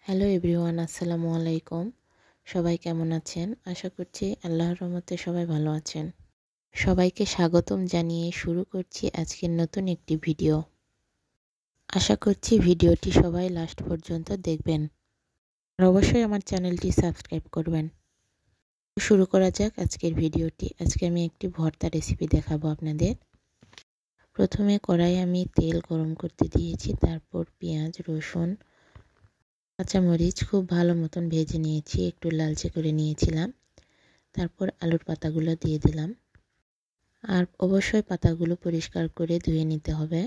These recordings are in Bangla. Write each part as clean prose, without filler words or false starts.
হ্যালো এভরিওয়ান, আসসালামু আলাইকুম। সবাই কেমন আছেন? আশা করছি আল্লাহর রহমতে সবাই ভালো আছেন। সবাইকে স্বাগতম জানিয়ে শুরু করছি আজকের নতুন একটি ভিডিও। আশা করছি ভিডিওটি সবাই লাস্ট পর্যন্ত দেখবেন আর অবশ্যই আমার চ্যানেলটি সাবস্ক্রাইব করবেন। শুরু করা যাক আজকের ভিডিওটি। আজকে আমি একটি ভর্তা রেসিপি দেখাবো আপনাদের। প্রথমে কড়াইয়ে আমি তেল গরম করতে দিয়েছি, তারপর পেঁয়াজ, রসুন, কাঁচামরিচ খুব ভালো মতন ভেজে নিয়েছি, একটু লালচে করে নিয়েছিলাম। তারপর আলুর পাতাগুলো দিয়ে দিলাম, আর অবশ্যই পাতাগুলো পরিষ্কার করে ধুয়ে নিতে হবে।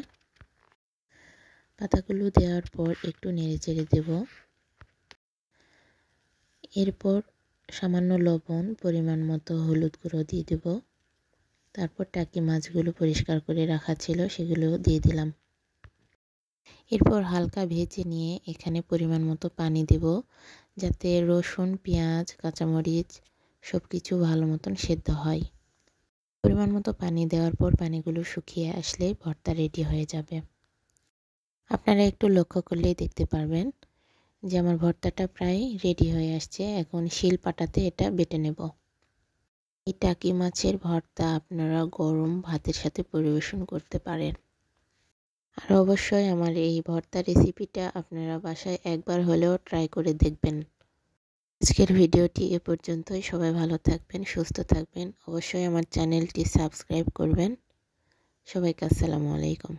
পাতাগুলো দেওয়ার পর একটু নেড়েচেড়ে দেব। এরপর সামান্য লবণ, পরিমাণ মতো হলুদ গুঁড়ো দিয়ে দেব। তারপর টাকি মাছগুলো পরিষ্কার করে রাখা ছিল সেগুলো দিয়ে দিলাম। এরপর হালকা ভেজে নিয়ে এখানে পরিমাণ মতো পানি দেব, যাতে রসুন, পেঁয়াজ, কাঁচামরিচ সব কিছু ভালো মতন সেদ্ধ হয়। পরিমাণ মতো পানি দেওয়ার পর পানিগুলো শুকিয়ে আসলে ভর্তা রেডি হয়ে যাবে। আপনারা একটু লক্ষ্য করলেই দেখতে পারবেন যে আমার ভর্তাটা প্রায় রেডি হয়ে আসছে। এখন শিলপাটাতে এটা বেটে নেব। এই টাকি মাছের ভর্তা আপনারা গরম ভাতের সাথে পরিবেশন করতে পারেন। আর অবশ্যই আমার এই ভর্তা রেসিপিটা আপনারা বাসায় একবার হলেও ট্রাই করে দেখবেন। আজকের ভিডিওটি এ পর্যন্তই। সবাই ভালো থাকবেন, সুস্থ থাকবেন। অবশ্যই আমার চ্যানেলটি সাবস্ক্রাইব করবেন। সবাইকে আসসালামু আলাইকুম।